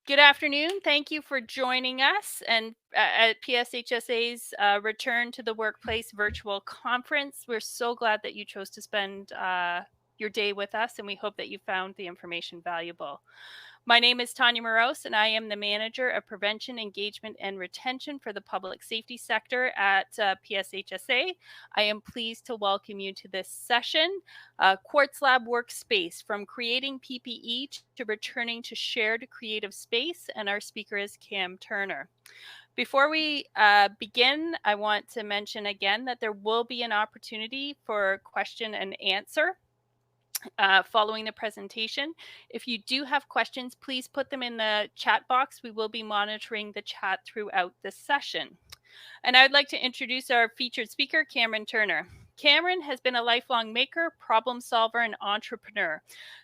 Good afternoon. Thank you for joining us and at PSHSA's Return to the Workplace virtual conference. We're so glad that you chose to spend your day with us, and we hope that you found the information valuable. My name is Tanya Morose, and I am the Manager of Prevention, Engagement, and Retention for the Public Safety Sector at PSHSA. I am pleased to welcome you to this session, Kwartzlab Workspace, from creating PPE to returning to shared creative space, and our speaker is Cam Turner. Before we begin, I want to mention again that there will be an opportunity for question and answer following the presentation. If you do have questions, please put them in the chat box. We will be monitoring the chat throughout this session. And I'd like to introduce our featured speaker, Cameron Turner. Cameron has been a lifelong maker, problem solver, and entrepreneur.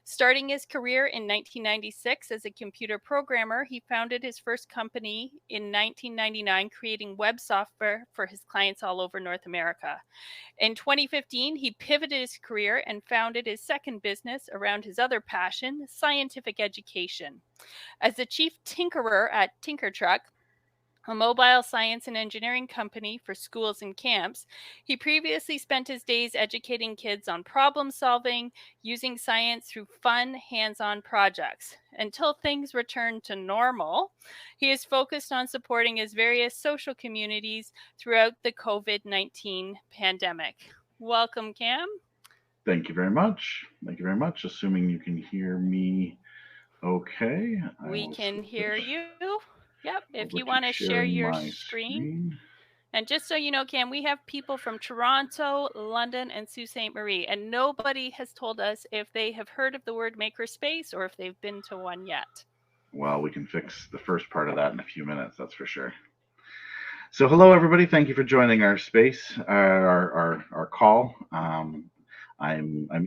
Starting his career in 1996 as a computer programmer, he founded his first company in 1999, creating web software for his clients all over North America. In 2015, he pivoted his career and founded his second business around his other passion, scientific education. As the chief tinkerer at TinkerTruck, a mobile science and engineering company for schools and camps, he previously spent his days educating kids on problem solving, using science through fun, hands-on projects. Until things return to normal, he is focused on supporting his various social communities throughout the COVID-19 pandemic. Welcome, Cam. Thank you very much. Thank you very much. Assuming you can hear me okay, I We will can hear switch you. Yep, if you over want to to share sharing your my screen. screen. And just so you know, Cam, we have people from Toronto, London, and Sault Ste. Marie, and nobody has told us if they have heard of the word makerspace or if they've been to one yet. Well, we can fix the first part of that in a few minutes, that's for sure. So, hello everybody. Thank you for joining our space, our call. I'm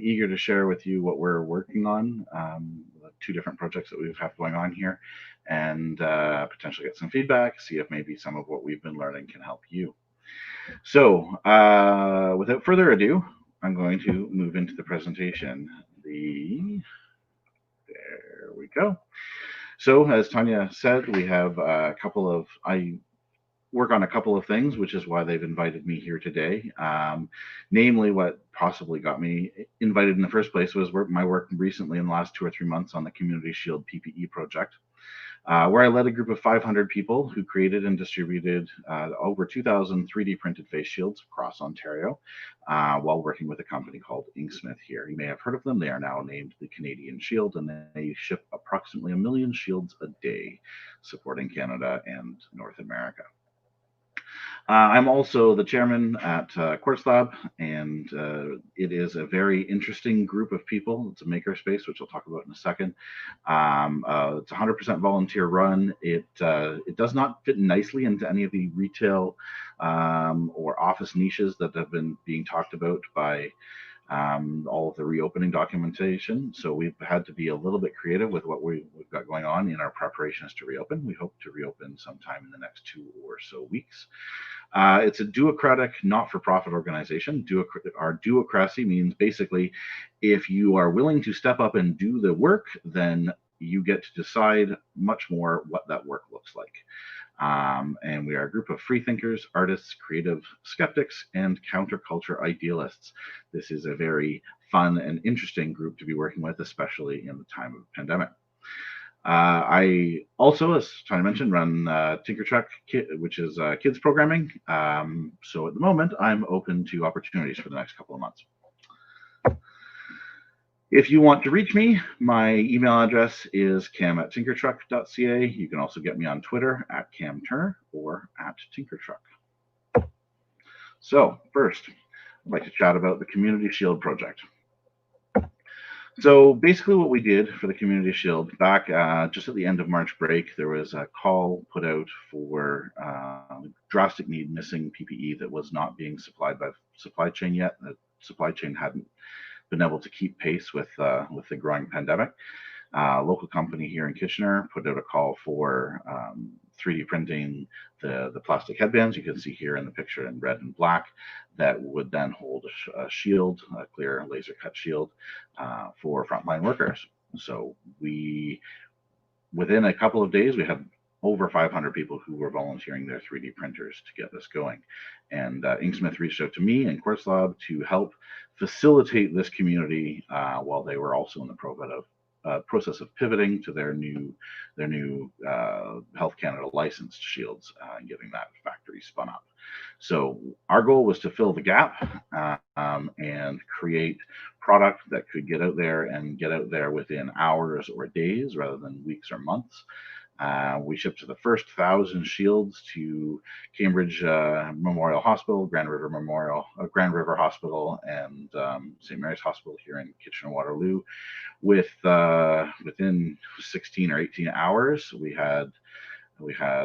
eager to share with you what we're working on, the two different projects that we have going on here, and potentially get some feedback, see if maybe some of what we've been learning can help you. So, without further ado, I'm going to move into the presentation. There we go. So, as Tanya said, we have a couple of, I work on a couple of things, which is why they've invited me here today. Namely, what possibly got me invited in the first place was my work recently in the last 2 or 3 months on the Community Shield PPE project, where I led a group of 500 people who created and distributed over 2,000 3D printed face shields across Ontario while working with a company called Inksmith here. You may have heard of them. They are now named the Canadian Shield, and they ship approximately 1 million shields a day, supporting Canada and North America. I'm also the chairman at Kwartzlab, and it is a very interesting group of people. It's a makerspace, which I'll talk about in a second. It's 100% volunteer run. It does not fit nicely into any of the retail or office niches that have been being talked about by all of the reopening documentation. So we've had to be a little bit creative with what we've got going on in our preparations to reopen. We hope to reopen sometime in the next 2 or so weeks. It's a duocratic, not-for-profit organization. Our duocracy means basically if you are willing to step up and do the work, then you get to decide much more what that work looks like. And we are a group of free thinkers, artists, creative skeptics, and counterculture idealists. This is a very fun and interesting group to be working with, especially in the time of the pandemic. I also, as Tanya mentioned, run TinkerTruck, which is kids programming. So at the moment, I'm open to opportunities for the next couple of months. If you want to reach me, my email address is cam@tinkertruck.ca. You can also get me on Twitter at camturner or at tinkertruck. So first, I'd like to chat about the Community Shield project. So basically what we did for the Community Shield, back just at the end of March break, there was a call put out for drastic need missing PPE that was not being supplied by supply chain yet. The supply chain hadn't been able to keep pace with the growing pandemic. A local company here in Kitchener put out a call for 3D printing the plastic headbands you can see here in the picture in red and black that would then hold a shield, a clear laser cut shield for frontline workers. So we within a couple of days, we had over 500 people who were volunteering their 3D printers to get this going. And Inksmith reached out to me and Kwartzlab to help facilitate this community while they were also in the process of pivoting to their new Health Canada licensed shields and getting that factory spun up. So our goal was to fill the gap and create product that could get out there and get out there within hours or days rather than weeks or months. We shipped the first 1,000 shields to Cambridge Memorial Hospital, Grand River Hospital, and St. Mary's Hospital here in Kitchener-Waterloo. Within 16 or 18 hours, we had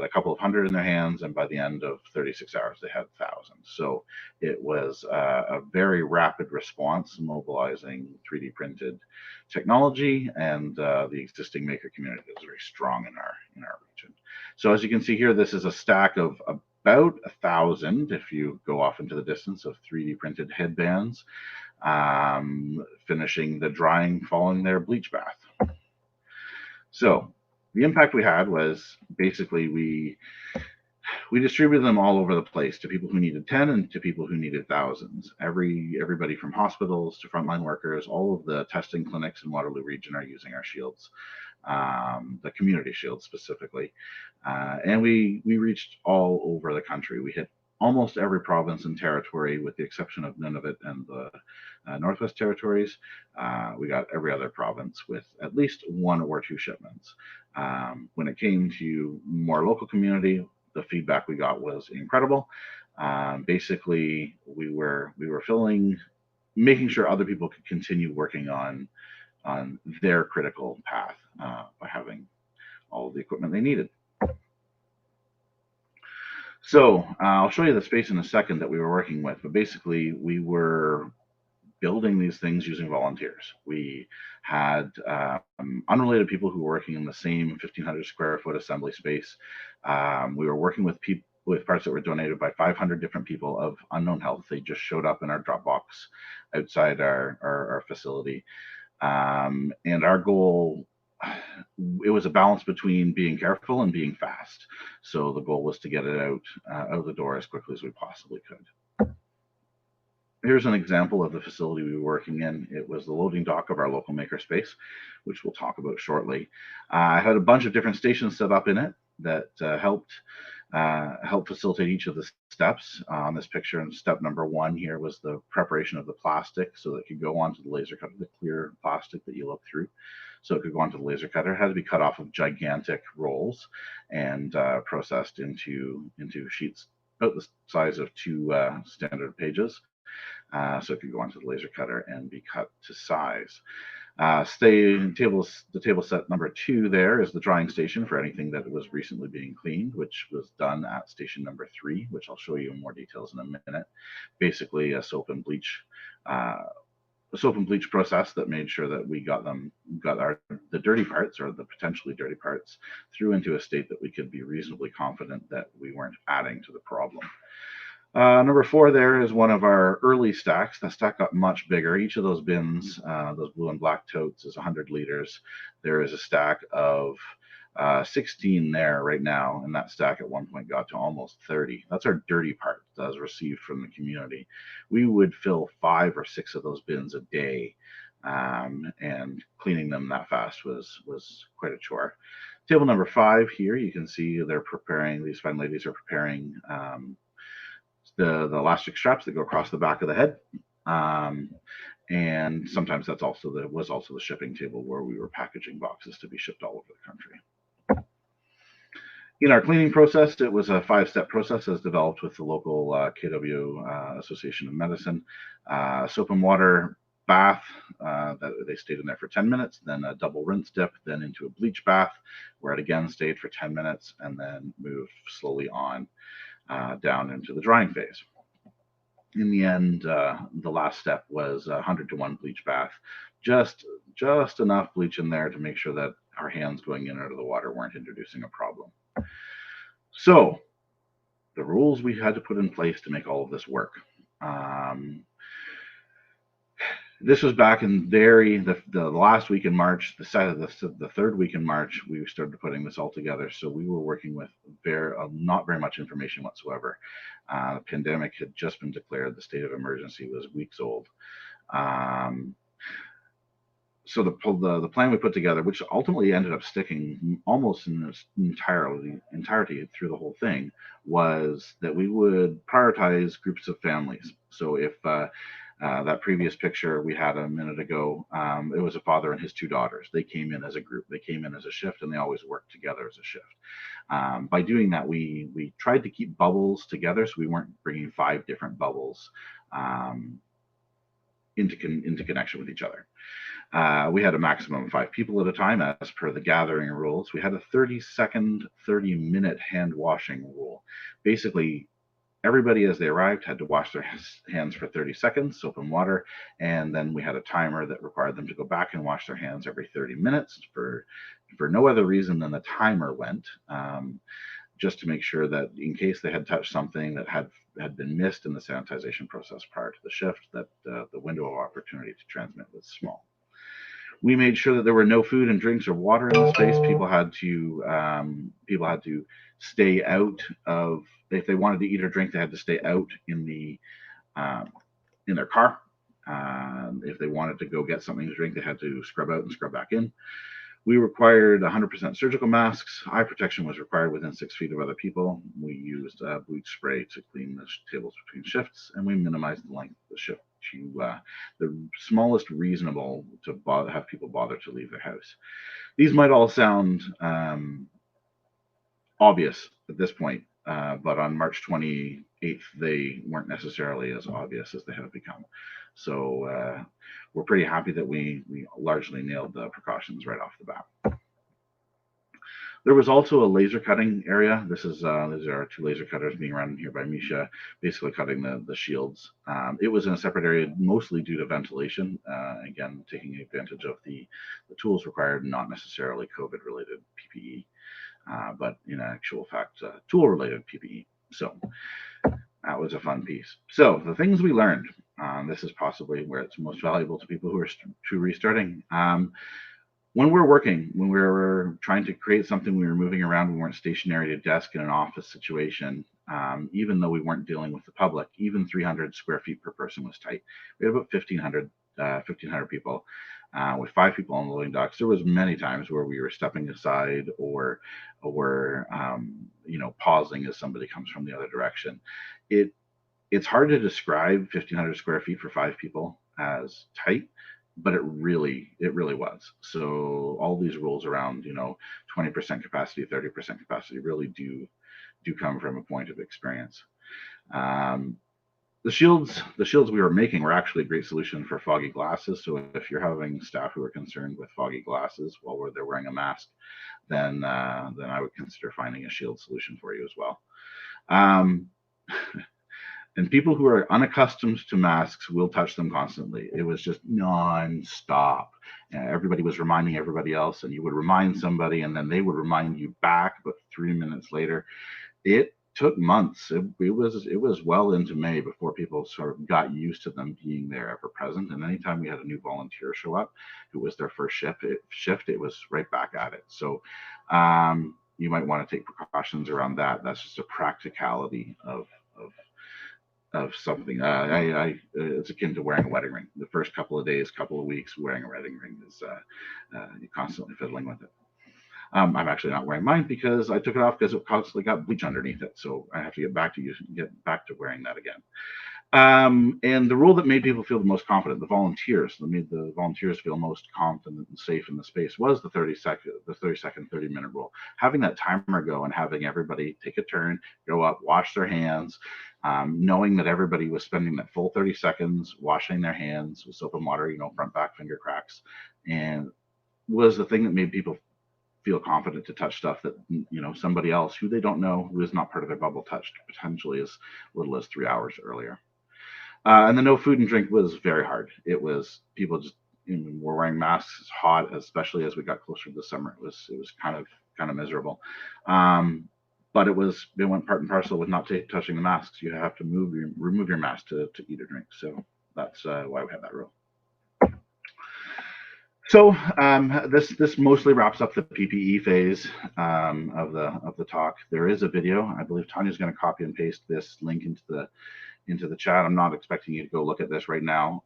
a couple of hundred in their hands, and by the end of 36 hours, they had thousands. So it was a very rapid response, mobilizing 3D printed technology, and the existing maker community is very strong in our region. So as you can see here, this is a stack of about 1,000, if you go off into the distance, of 3D printed headbands, finishing the drying following their bleach bath. So the impact we had was basically we distributed them all over the place to people who needed 10 and to people who needed thousands. Everybody from hospitals to frontline workers, all of the testing clinics in Waterloo region are using our shields, the community shields specifically. And we reached all over the country. We hit almost every province and territory with the exception of Nunavut and the Northwest Territories. We got every other province with at least 1 or 2 shipments. When it came to more local community, the feedback we got was incredible. Basically, we were making sure other people could continue working on their critical path by having all the equipment they needed. So I'll show you the space in a second that we were working with, but basically we were building these things using volunteers. We had unrelated people who were working in the same 1,500 square foot assembly space. We were working with parts that were donated by 500 different people of unknown health. They just showed up in our drop box outside our facility. And our goal, it was a balance between being careful and being fast. So the goal was to get it out of the door as quickly as we possibly could. Here's an example of the facility we were working in. It was the loading dock of our local makerspace, which we'll talk about shortly. I had a bunch of different stations set up in it that helped facilitate each of the steps. On this picture, and step number 1 here was the preparation of the plastic so that it could go onto the laser cutter, the clear plastic that you look through. So it could go onto the laser cutter. It had to be cut off of gigantic rolls and processed into sheets about the size of 2 standard pages. So it could go onto the laser cutter and be cut to size. The table set number 2 there is the drying station for anything that was recently being cleaned, which was done at station number 3, which I'll show you in more details in a minute. Basically a soap and bleach process that made sure that we got the dirty parts, or the potentially dirty parts, through into a state that we could be reasonably confident that we weren't adding to the problem. Number 4 there is one of our early stacks. The stack got much bigger. Each of those bins, those blue and black totes, is 100 liters. There is a stack of 16 there right now, and that stack at one point got to almost 30. That's our dirty part that was received from the community. We would fill 5 or 6 of those bins a day, and cleaning them that fast was quite a chore. Table number 5 here, you can see these fine ladies are preparing the elastic straps that go across the back of the head. And sometimes was also the shipping table where we were packaging boxes to be shipped all over the country. In our cleaning process, it was a 5-step process as developed with the local KW Association of Medicine. Soap and water bath that they stayed in there for 10 minutes, then a double rinse dip, then into a bleach bath where it again stayed for 10 minutes, and then moved slowly on down into the drying phase. In the end, the last step was a 100-to-1 bleach bath. Just enough bleach in there to make sure that our hands going in and out of the water weren't introducing a problem. So the rules we had to put in place to make all of this work. This was back in the last week in March, the third week in March. We started putting this all together. So we were working with not very much information whatsoever. The pandemic had just been declared. The state of emergency was weeks old. Um, so the plan we put together, which ultimately ended up sticking almost in its entirety through the whole thing, was that we would prioritize groups of families. So if that previous picture we had a minute ago, it was a father and his two daughters. They came in as a group. They came in as a shift, and they always worked together as a shift. By doing that, we tried to keep bubbles together, so we weren't bringing 5 different bubbles um, into connection with each other. We had a maximum of 5 people at a time, as per the gathering rules. We had a 30-second, 30-minute hand washing rule. Basically, everybody as they arrived had to wash their hands for 30 seconds, soap and water, and then we had a timer that required them to go back and wash their hands every 30 minutes for no other reason than the timer went. Just to make sure that in case they had touched something that had been missed in the sanitization process prior to the shift, that the window of opportunity to transmit was small. We made sure that there were no food and drinks or water in the space. People had to stay out of, if they wanted to eat or drink, they had to stay out um, in their car. If they wanted to go get something to drink, they had to scrub out and scrub back in. We required 100% surgical masks. Eye protection was required within 6 feet of other people. We used bleach spray to clean the tables between shifts, and we minimized the length of the shift to the smallest reasonable to have people bother to leave their house. These might all sound obvious at this point, but on March 28th, they weren't necessarily as obvious as they have become. So we're pretty happy that we largely nailed the precautions right off the bat. There was also a laser cutting area. These are our 2 laser cutters being run here by Misha, basically cutting the shields. It was in a separate area, mostly due to ventilation. Again, taking advantage of the tools required, not necessarily COVID-related PPE, but in actual fact, tool-related PPE. So that was a fun piece. So the things we learned. This is possibly where it's most valuable to people who are restarting. When we were trying to create something, we were moving around, we weren't stationary at a desk in an office situation, even though we weren't dealing with the public, even 300 square feet per person was tight. We had about 1,500 people with 5 people on the loading docks. There was many times where we were stepping aside or pausing as somebody comes from the other direction. It's hard to describe 1,500 square feet for 5 people as tight, but it really was. So all these rules around 20% capacity, 30% capacity really do come from a point of experience. The shields we were making were actually a great solution for foggy glasses. So if you're having staff who are concerned with foggy glasses while they're wearing a mask, then I would consider finding a shield solution for you as well. And people who are unaccustomed to masks will touch them constantly. It was just non-stop. Everybody was reminding everybody else, and you would remind somebody, and then they would remind you back. But 3 minutes later, it took months. It was well into May before people sort of got used to them being there ever present. And anytime we had a new volunteer show up, it was their first shift. It was right back at it. So you might want to take precautions around that. That's just a practicality of something. It's akin to wearing a wedding ring. The first couple of days, couple of weeks, wearing a wedding ring is you're constantly fiddling with it. I'm actually not wearing mine because I took it off because it constantly got bleach underneath it. So I have to get back to wearing that again. And the rule that made people feel the most confident, the volunteers, that made the volunteers feel most confident and safe in the space, was the 30-second, 30-minute rule. Having that timer go and having everybody take a turn, go up, wash their hands, knowing that everybody was spending that full 30 seconds washing their hands with soap and water, front, back, finger cracks, and was the thing that made people feel confident to touch stuff that somebody else who they don't know, who is not part of their bubble, touched potentially as little as 3 hours earlier. And the no food and drink was very hard. It was people just were wearing masks. It's hot, especially as we got closer to the summer. It was kind of miserable. But it went part and parcel with not touching the masks. You have to remove your mask to eat or drink. So that's why we have that rule. So this mostly wraps up the PPE phase of the talk. There is a video. I believe Tanya's going to copy and paste this link into the chat. I'm not expecting you to go look at this right now.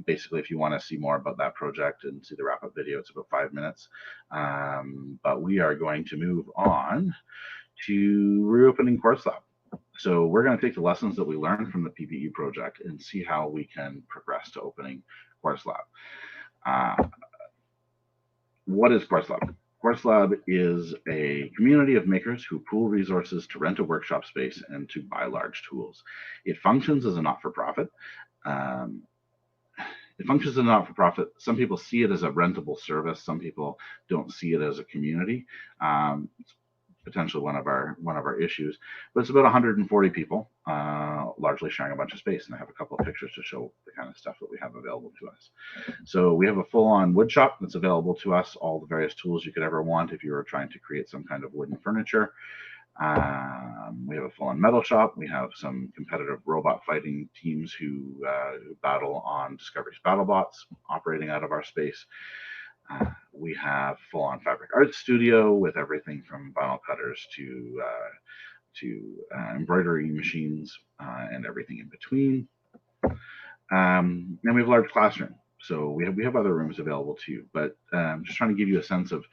Basically, if you want to see more about that project and see the wrap up video, it's about 5 minutes. But we are going to move on to reopening Kwartzlab. So we're going to take the lessons that we learned from the PPE project and see how we can progress to opening Kwartzlab. What is Kwartzlab? Kwartzlab is a community of makers who pool resources to rent a workshop space and to buy large tools. It functions as a not-for-profit. Some people see it as a rentable service. Some people don't see it as a community. It's potentially one of our issues, but it's about 140 people, largely sharing a bunch of space. And I have a couple of pictures to show the kind of stuff that we have available to us. So we have a full-on wood shop that's available to us, all the various tools you could ever want if you were trying to create some kind of wooden furniture. We have a full-on metal shop. We have some competitive robot fighting teams who battle on Discovery's BattleBots operating out of our space. We have full-on fabric art studio with everything from vinyl cutters to embroidery machines and everything in between. And we have a large classroom. So we have other rooms available too, but just trying to give you a sense of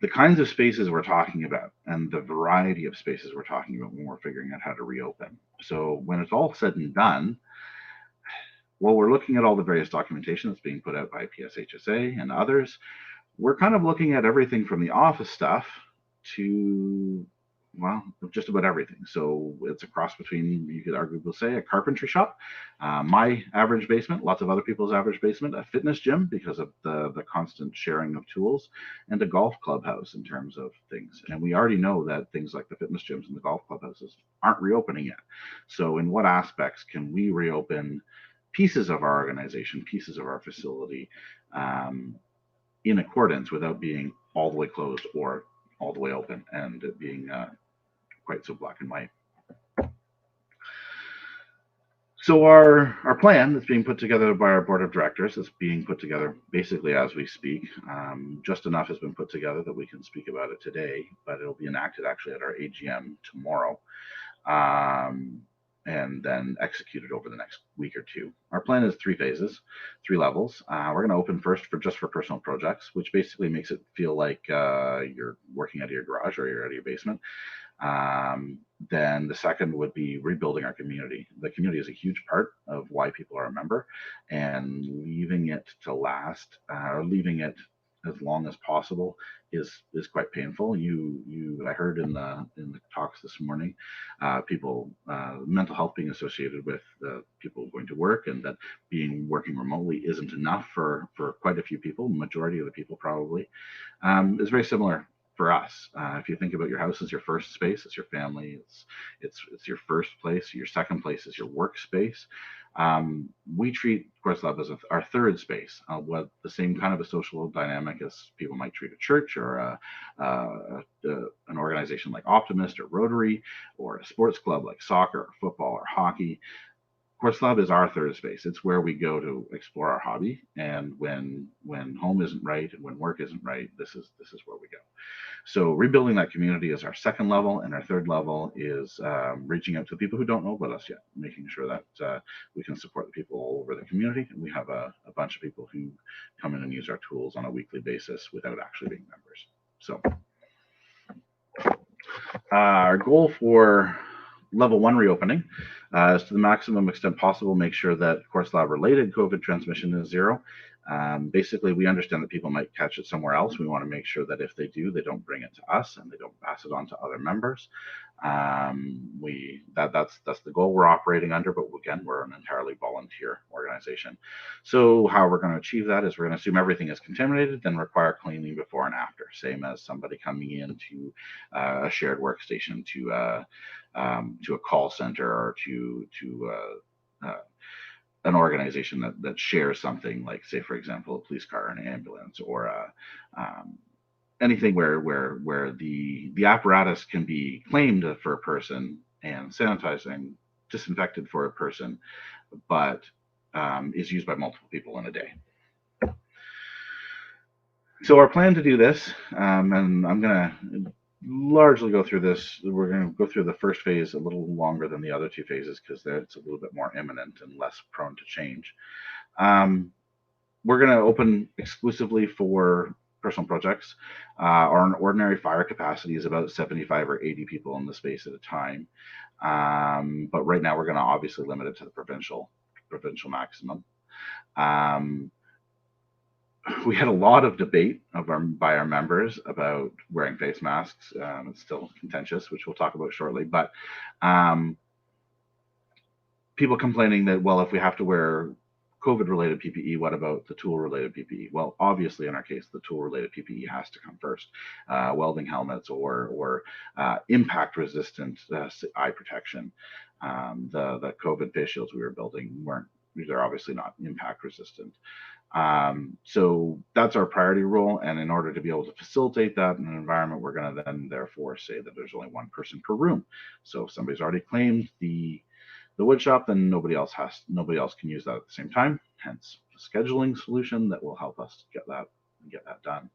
the kinds of spaces we're talking about and the variety of spaces we're talking about when we're figuring out how to reopen. So when it's all said and done, while we're looking at all the various documentation that's being put out by PSHSA and others, we're kind of looking at everything from the office stuff to, well, just about everything. So it's a cross between, you could arguably say, a carpentry shop, my average basement, lots of other people's average basement, a fitness gym because of the constant sharing of tools, and a golf clubhouse in terms of things. And we already know that things like the fitness gyms and the golf clubhouses aren't reopening yet. So in what aspects can we reopen pieces of our organization, pieces of our facility in accordance without being all the way closed or all the way open and it being quite so black and white. So our plan that's being put together by our board of directors is being put together basically as we speak. Just enough has been put together that we can speak about it today, but it'll be enacted actually at our AGM tomorrow. And then executed over the next week or two. Our plan is 3 phases, 3 levels. We're going to open first for personal projects, which basically makes it feel like you're working out of your garage or you're out of your basement. Then the second would be rebuilding our community. The community is a huge part of why people are a member, and leaving it to last, or leaving it as long as possible is quite painful. I heard in the talks this morning, mental health being associated with people going to work, and that working remotely isn't enough for quite a few people. Majority of the people probably is very similar for us. If you think about your house as your first space, it's your family, it's your first place. Your second place is your workspace. We treat Kwartzlab as our third space, with the same kind of a social dynamic as people might treat a church or an organization like Optimist or Rotary, or a sports club like soccer, or football, or hockey. Kwartzlab is our third space. It's where we go to explore our hobby, and when home isn't right and when work isn't right, this is where we go. So rebuilding that community is our second level, and our third level is reaching out to people who don't know about us yet, making sure that we can support the people all over the community. And we have a bunch of people who come in and use our tools on a weekly basis without actually being members. So our goal for level 1 reopening is to the maximum extent possible, make sure that Kwartzlab related COVID transmission is 0. Basically, we understand that people might catch it somewhere else. We want to make sure that if they do, they don't bring it to us and they don't pass it on to other members. That's the goal we're operating under, but again, we're an entirely volunteer organization. So how we're going to achieve that is we're going to assume everything is contaminated, then require cleaning before and after, same as somebody coming into a shared workstation, to a call center, or to an organization that shares something, like, say, for example, a police car, an ambulance, or anything where the apparatus can be claimed for a person and sanitizing, disinfected for a person, but is used by multiple people in a day. So our plan to do this, and I'm going to largely go through this. We're going to go through the first phase a little longer than the other two phases because it's a little bit more imminent and less prone to change. Um, we're going to open exclusively for personal projects. Our ordinary fire capacity is about 75 or 80 people in the space at a time. But right now we're going to obviously limit it to the provincial maximum. Um, we had a lot of debate by our members about wearing face masks. It's still contentious, which we'll talk about shortly. But um, people complaining that, well, if we have to wear COVID related PPE, what about the tool related PPE? Well, obviously, in our case, the tool related PPE has to come first. Welding helmets or impact resistant eye protection. The COVID face shields we were building weren't, they're obviously not impact resistant. So that's our priority rule. And in order to be able to facilitate that in an environment, we're going to then therefore say that there's only one person per room. So if somebody's already claimed the wood shop, then nobody else can use that at the same time. Hence a scheduling solution that will help us get that done.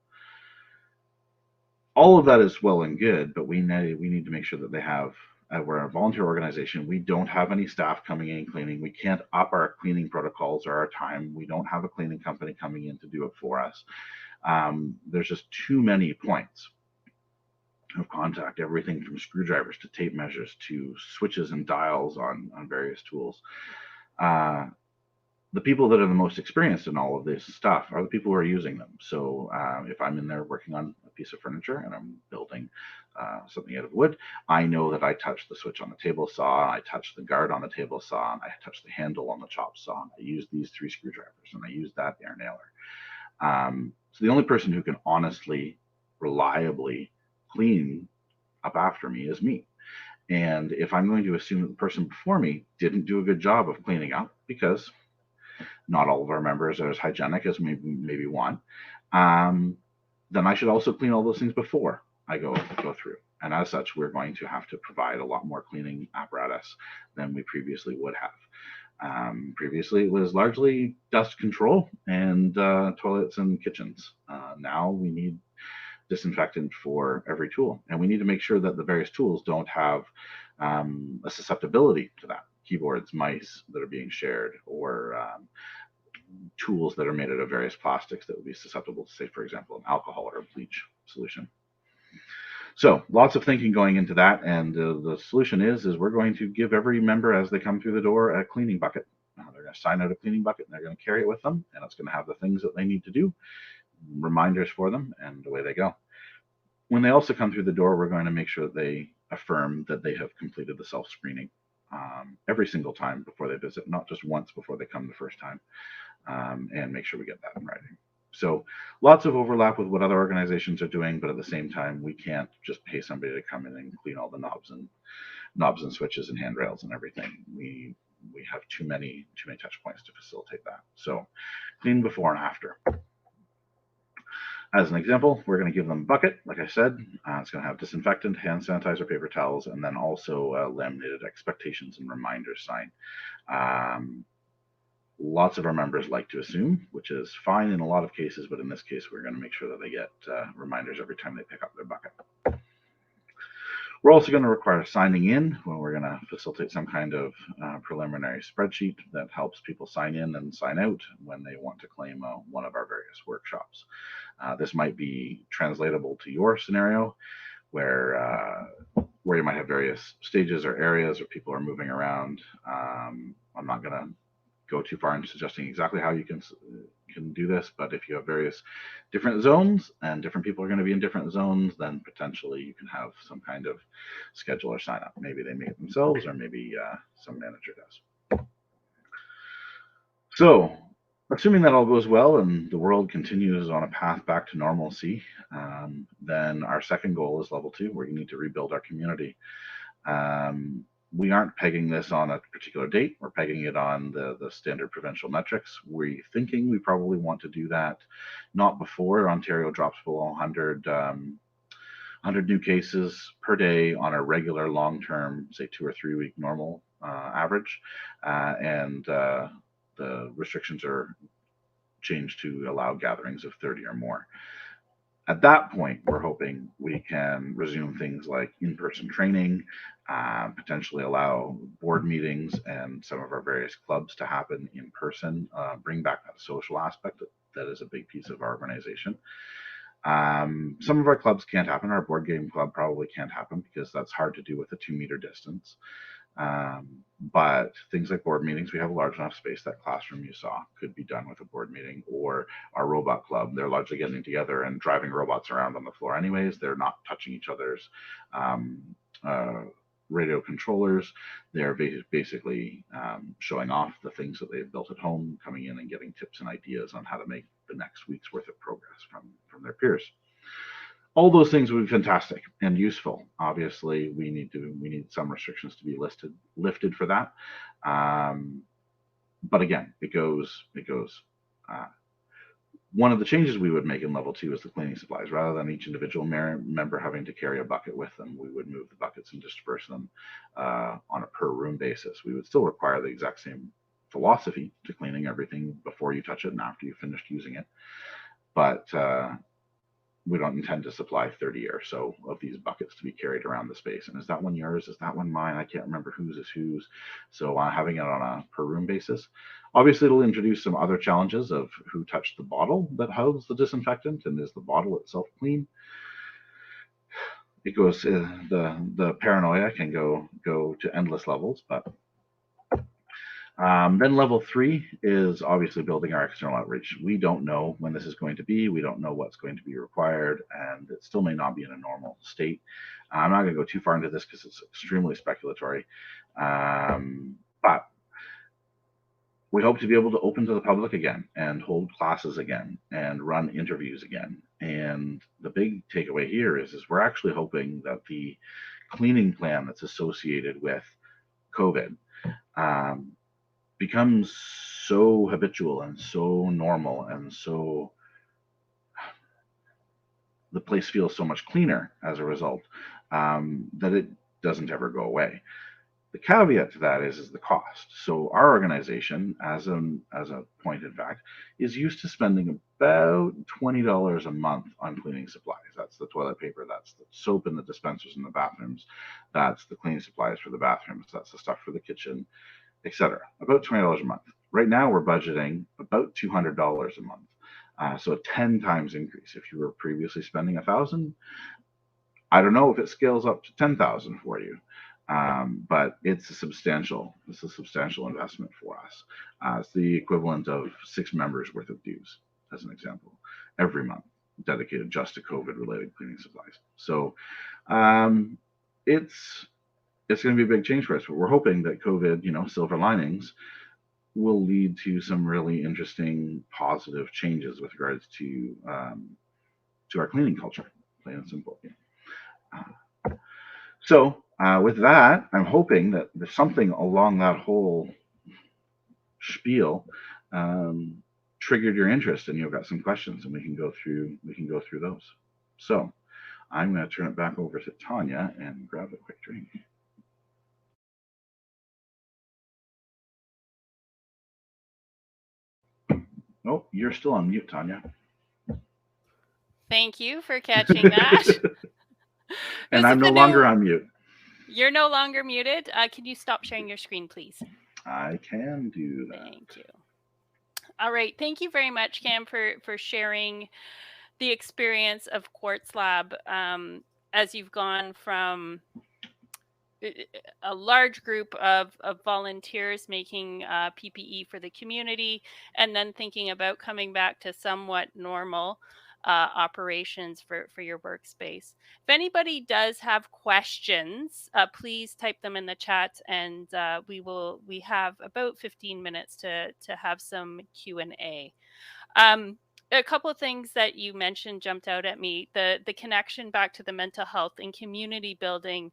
All of that is well and good, but we need to make sure that they have. We're a volunteer organization. We don't have any staff coming in cleaning. We can't up our cleaning protocols or our time. We don't have a cleaning company coming in to do it for us. There's just too many points of contact, everything from screwdrivers to tape measures to switches and dials on various tools. The people that are the most experienced in all of this stuff are the people who are using them. So if I'm in there working on a piece of furniture and I'm building something out of wood, I know that I touch the switch on the table saw, I touch the guard on the table saw, and I touch the handle on the chop saw. I use these 3 screwdrivers and I use that air nailer. So the only person who can honestly, reliably clean up after me is me. And if I'm going to assume that the person before me didn't do a good job of cleaning up, because not all of our members are as hygienic as maybe one, then I should also clean all those things before I go through. And as such, we're going to have to provide a lot more cleaning apparatus than we previously would have. Previously, it was largely dust control and toilets and kitchens. Now we need disinfectant for every tool, and we need to make sure that the various tools don't have a susceptibility to that. Keyboards, mice that are being shared, or tools that are made out of various plastics that would be susceptible to, say, for example, an alcohol or a bleach solution. So lots of thinking going into that, and the solution is we're going to give every member as they come through the door a cleaning bucket. They're going to sign out a cleaning bucket and they're going to carry it with them, and it's going to have the things that they need to do, reminders for them, and away they go. When they also come through the door, we're going to make sure that they affirm that they have completed the self-screening every single time before they visit, not just once before they come the first time, and make sure we get that in writing. So lots of overlap with what other organizations are doing, but at the same time, we can't just pay somebody to come in and clean all the knobs and switches and handrails and everything. We have too many touch points to facilitate that. So clean before and after. As an example, we're going to give them a bucket, like I said. It's going to have disinfectant, hand sanitizer, paper towels, and then also a laminated expectations and reminders sign. Lots of our members like to assume, which is fine in a lot of cases, but in this case, we're going to make sure that they get reminders every time they pick up their bucket. We're also going to require signing in when we're going to facilitate some kind of preliminary spreadsheet that helps people sign in and sign out when they want to claim one of our various workshops. This might be translatable to your scenario where you might have various stages or areas where people are moving around. I'm not going to go too far into suggesting exactly how you can do this, but if you have various different zones and different people are going to be in different zones, then potentially you can have some kind of scheduler sign up. Maybe they make it themselves, or maybe some manager does. So assuming that all goes well and the world continues on a path back to normalcy, then our second goal is level 2, where you need to rebuild our community. We aren't pegging this on a particular date. We're pegging it on the standard provincial metrics. We're thinking we probably want to do that not before Ontario drops below 100 new cases per day on a regular long-term, say 2 or 3 week normal average, and the restrictions are changed to allow gatherings of 30 or more. At that point, we're hoping we can resume things like in-person training, potentially allow board meetings and some of our various clubs to happen in person, bring back that social aspect that is a big piece of our organization. Some of our clubs can't happen. Our board game club probably can't happen because that's hard to do with a 2 meter distance. But things like board meetings, we have a large enough space. That classroom you saw could be done with a board meeting, or our robot club. They're largely getting together and driving robots around on the floor, anyways. They're not touching each other's um, uh, radio controllers. They're basically showing off the things that they've built at home, coming in and getting tips and ideas on how to make the next week's worth of progress from their peers. All those things would be fantastic and useful. Obviously, we need some restrictions to be lifted for that. Um, but again, it goes. Uh, One of the changes we would make in level 2 is the cleaning supplies. Rather than each individual member having to carry a bucket with them, we would move the buckets and disperse them on a per room basis. We would still require the exact same philosophy to cleaning everything before you touch it and after you've finished using it. But we don't intend to supply 30 or so of these buckets to be carried around the space. And is that one yours? Is that one mine? I can't remember whose is whose. So having it on a per room basis. Obviously, it'll introduce some other challenges of who touched the bottle that housed the disinfectant, and is the bottle itself clean? It goes the paranoia can go to endless levels, but then level 3 is obviously building our external outreach. We don't know when this is going to be. We don't know what's going to be required, and it still may not be in a normal state. I'm not going to go too far into this because it's extremely speculatory. But we hope to be able to open to the public again and hold classes again and run interviews again. And the big takeaway here is we're actually hoping that the cleaning plan that's associated with COVID um, becomes so habitual and so normal, and so the place feels so much cleaner as a result, that it doesn't ever go away. The caveat to that is the cost. So our organization, as a point in fact, is used to spending about $20 a month on cleaning supplies. That's the toilet paper, that's the soap in the dispensers in the bathrooms, that's the cleaning supplies for the bathrooms, that's the stuff for the kitchen, etc. About $20 a month. Right now, we're budgeting about $200 a month. So a 10 times increase. If you were previously spending 1,000, I don't know if it scales up to 10,000 for you, but it's a substantial investment for us. It's the equivalent of 6 members worth of dues, as an example, every month, dedicated just to COVID-related cleaning supplies. So it's going to be a big change for us, but we're hoping that COVID, silver linings, will lead to some really interesting positive changes with regards to our cleaning culture, plain and simple. So with that, I'm hoping that there's something along that whole spiel triggered your interest, and you've got some questions, and we can go through those. So I'm going to turn it back over to Tanya and grab a quick drink. Oh, you're still on mute, Tanya. Thank you for catching that. And I'm no longer on mute. You're no longer muted. Can you stop sharing your screen, please? I can do that. Thank you. All right. Thank you very much, Cam, for sharing the experience of Kwartzlab as you've gone from a large group of volunteers making PPE for the community, and then thinking about coming back to somewhat normal operations for your workspace. If anybody does have questions, please type them in the chat, and we have about 15 minutes to have some Q&A. A couple of things that you mentioned jumped out at me. The connection back to the mental health and community building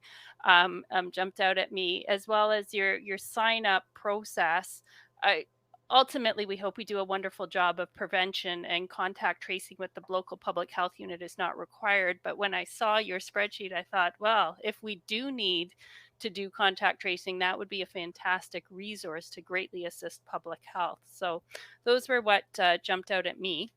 jumped out at me, as well as your sign up process. Ultimately, we hope we do a wonderful job of prevention, and contact tracing with the local public health unit is not required. But when I saw your spreadsheet, I thought, well, if we do need to do contact tracing, that would be a fantastic resource to greatly assist public health. So those were what jumped out at me.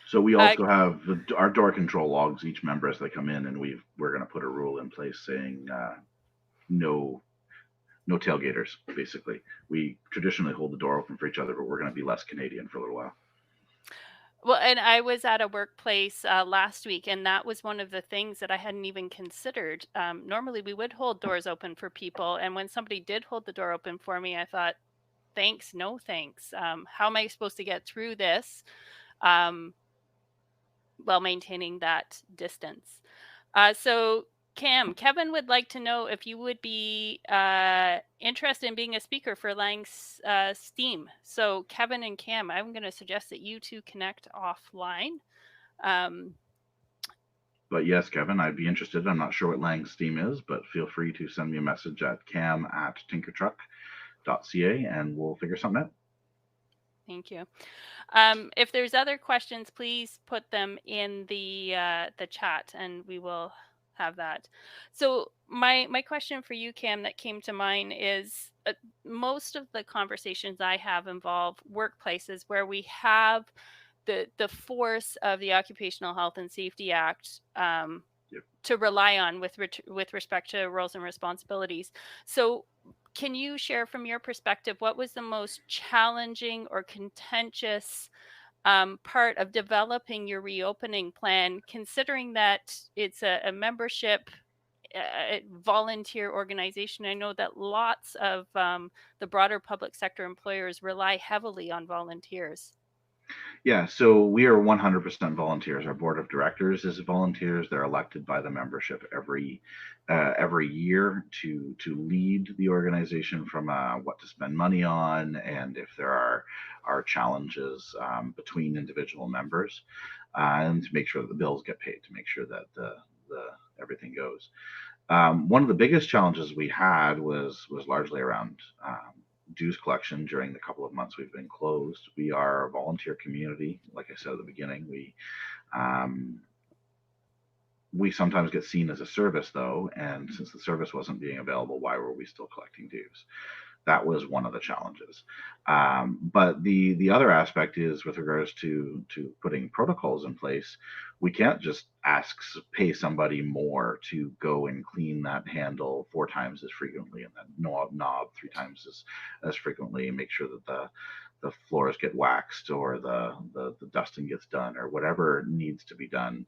So we Uh, also have our door control logs each member as they come in, and we're going to put a rule in place saying no no tailgaters. Basically, we traditionally hold the door open for each other, but we're going to be less Canadian for a little while. well, and I was at a workplace last week, and that was one of the things that I hadn't even considered. Normally, we would hold doors open for people, and when somebody did hold the door open for me, I thought, thanks, no thanks. How am I supposed to get through this um, while maintaining that distance? So, Kevin would like to know if you would be interested in being a speaker for Lang's Steam. So, Kevin and Cam, I'm going to suggest that you two connect offline. Um, But yes, Kevin, I'd be interested. I'm not sure what Lang's Steam is, but feel free to send me a message at cam@tinkertruck.ca and we'll figure something out. Thank you. If there's other questions, please put them in the chat, and we will have that. So my question for you, Cam, that came to mind is most of the conversations I have involve workplaces where we have the force of the Occupational Health and Safety Act Yep. to rely on with respect to roles and responsibilities. So can you share from your perspective what was the most challenging or contentious part of developing your reopening plan, considering that it's a membership volunteer organization? I know that lots of the broader public sector employers rely heavily on volunteers. Yeah, so we are 100% volunteers. Our board of directors is volunteers. They're elected by the membership every year to lead the organization from what to spend money on, and if there are challenges between individual members, and to make sure that the bills get paid, to make sure that the everything goes. One of the biggest challenges we had was largely around dues collection during the couple of months we've been closed. We are a volunteer community. Like I said at the beginning, um, we sometimes get seen as a service though, and since the service wasn't being available, why were we still collecting dues? That was one of the challenges. But the other aspect is with regards to putting protocols in place. We can't just pay somebody more to go and clean that handle 4 times as frequently and that knob 3 times as frequently and make sure that the floors get waxed or the dusting gets done or whatever needs to be done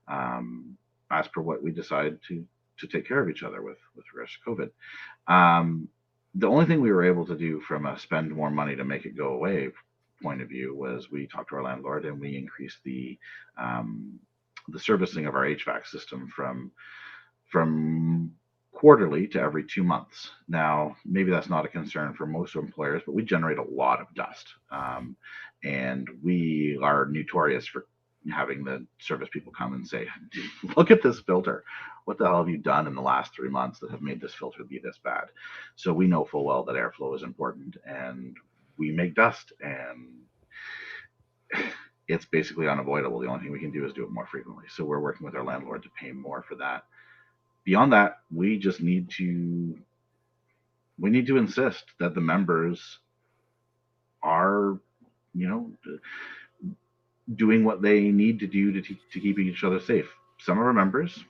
as per what we decide to take care of each other with regards to COVID. The only thing we were able to do from a spend more money to make it go away point of view was we talked to our landlord and we increased the servicing of our HVAC system from quarterly to every 2 months. Now, maybe that's not a concern for most employers, but we generate a lot of dust, and we are notorious for having the service people come and say, "Look at this filter. What the hell have you done in the last 3 months that have made this filter be this bad?" So we know full well that airflow is important, and we make dust, and it's basically unavoidable. The only thing we can do is do it more frequently. So we're working with our landlord to pay more for that. Beyond that, we just need to insist that the members are, you know, doing what they need to do to keep each other safe. Some of our members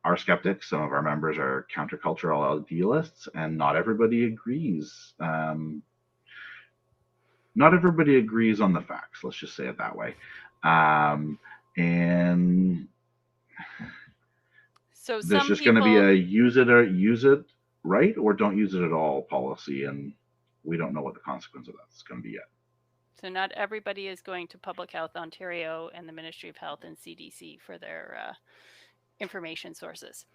are skeptics. Some of our members are countercultural idealists, and not everybody agrees. Not everybody agrees on the facts. Let's just say it that way. And So there's some just going to be people, a use it right or don't use it at all policy, and we don't know what the consequence of that's going to be yet. so not everybody is going to Public Health Ontario and the Ministry of Health and CDC for their information sources.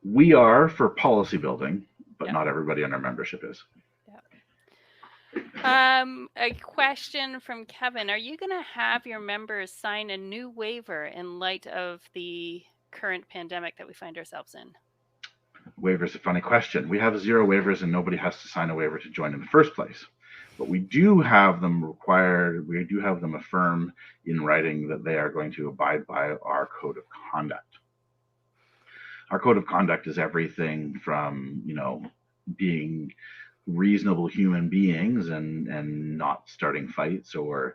We are for policy building, but Yeah. not everybody in our membership is. A question from Kevin. Are you going to have your members sign a new waiver in light of the current pandemic that we find ourselves in? Waiver is a funny question. We have 0 waivers and nobody has to sign a waiver to join in the first place. But we do have them affirm in writing that they are going to abide by our code of conduct. Our code of conduct is everything from, being reasonable human beings and not starting fights or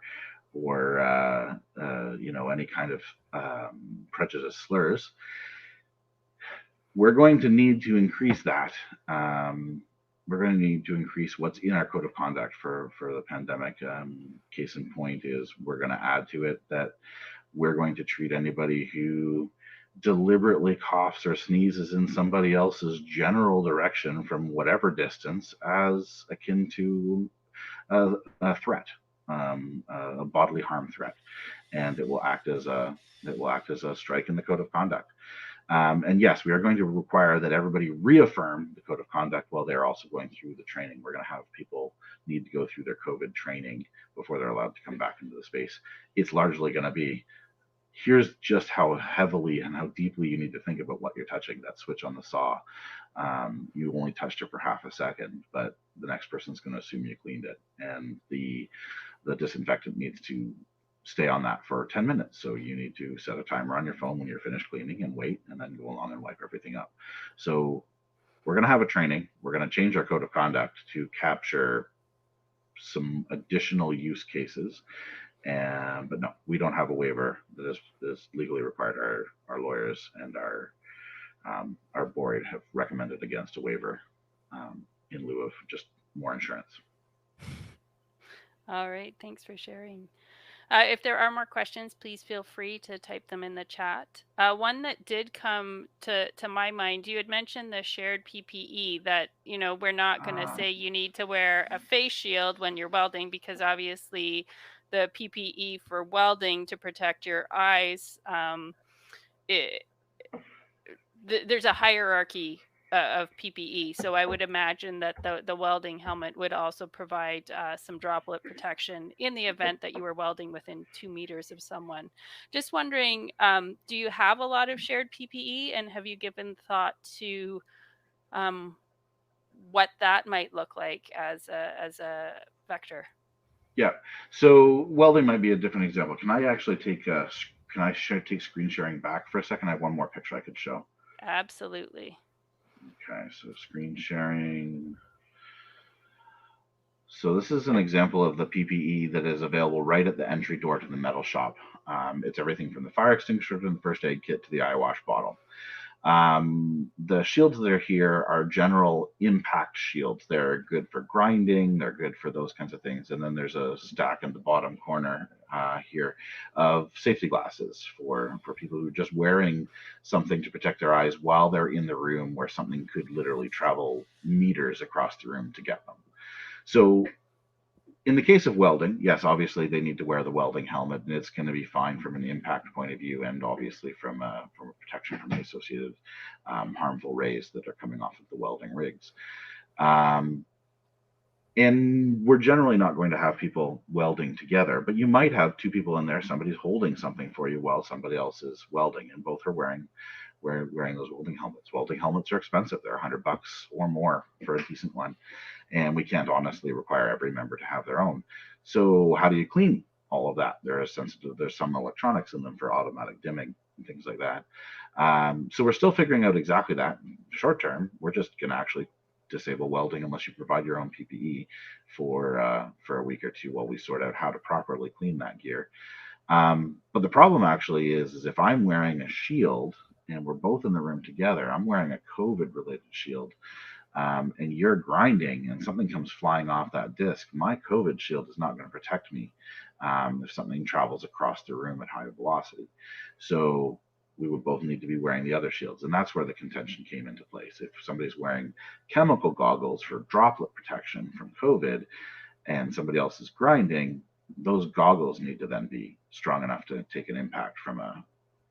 or any kind of prejudice slurs, we're going to need to increase that. We're going to need to increase what's in our code of conduct for the pandemic. Case in point is we're going to add to it that we're going to treat anybody who deliberately coughs or sneezes in somebody else's general direction from whatever distance as akin to a threat, a bodily harm threat, and it will act as a strike in the code of conduct. And yes, we are going to require that everybody reaffirm the code of conduct while they're also going through the training. We're going to have people need to go through their COVID training before they're allowed to come back into the space. It's largely going to be, here's just how heavily and how deeply you need to think about what you're touching. That switch on the saw, you only touched it for half a second, but the next person's going to assume you cleaned it, and the disinfectant needs to stay on that for 10 minutes. So you need to set a timer on your phone when you're finished cleaning and wait, and then go along and wipe everything up. So we're going to have a training. We're going to change our code of conduct to capture some additional use cases. But no, we don't have a waiver that is legally required. Our lawyers and our board have recommended against a waiver in lieu of just more insurance. All right, thanks for sharing. If there are more questions, please feel free to type them in the chat. One that did come to my mind, you had mentioned the shared PPE that, we're not going to say you need to wear a face shield when you're welding, because obviously the PPE for welding to protect your eyes, there's a hierarchy of PPE. So I would imagine that the welding helmet would also provide some droplet protection in the event that you were welding within 2 meters of someone. Just wondering, do you have a lot of shared PPE, and have you given thought to what that might look like as a vector? Yeah. So welding might be a different example. Can I actually take take screen sharing back for a second? I have one more picture I could show. Absolutely. Okay, so screen sharing. So this is an example of the PPE that is available right at the entry door to the metal shop. It's everything from the fire extinguisher to the first aid kit to the eye wash bottle. The shields that are here are general impact shields. They're good for grinding, they're good for those kinds of things. And then there's a stack in the bottom corner here of safety glasses for people who are just wearing something to protect their eyes while they're in the room where something could literally travel meters across the room to get them. So in the case of welding, yes, obviously they need to wear the welding helmet, and it's going to be fine from an impact point of view, and obviously from a protection from the associated harmful rays that are coming off of the welding rigs. And we're generally not going to have people welding together, but you might have two people in there. Somebody's holding something for you while somebody else is welding, and both are wearing those welding helmets. Welding helmets are expensive; they're $100 or more for a decent one, and we can't honestly require every member to have their own. So how do you clean all of that? There's some electronics in them for automatic dimming and things like that. So we're still figuring out exactly that. Short term, we're just going to actually disable welding unless you provide your own PPE for a week or two while we sort out how to properly clean that gear. But the problem actually is if I'm wearing a shield and we're both in the room together, I'm wearing a COVID related shield, and you're grinding and something comes flying off that disc, my COVID shield is not going to protect me if something travels across the room at high velocity. So we would both need to be wearing the other shields. And that's where the contention came into place. If somebody's wearing chemical goggles for droplet protection from COVID and somebody else is grinding, those goggles need to then be strong enough to take an impact from a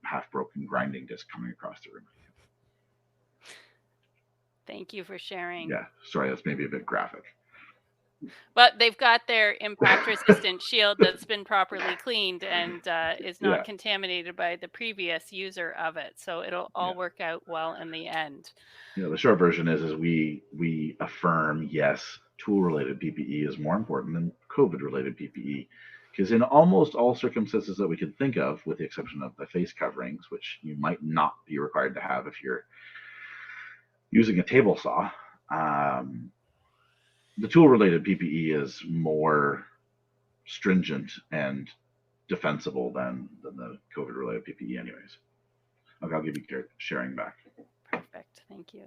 half broken grinding disc coming across the room. Thank you for sharing. Yeah, sorry, that's maybe a bit graphic. But they've got their impact resistant shield that's been properly cleaned and is not contaminated by the previous user of it. So it'll all work out well in the end. The short version is we affirm, yes, tool related PPE is more important than COVID related PPE. Because in almost all circumstances that we could think of, with the exception of the face coverings, which you might not be required to have if you're using a table saw, the tool related PPE is more stringent and defensible than the COVID related PPE, anyways. Okay, I'll give you sharing back. Perfect. Thank you.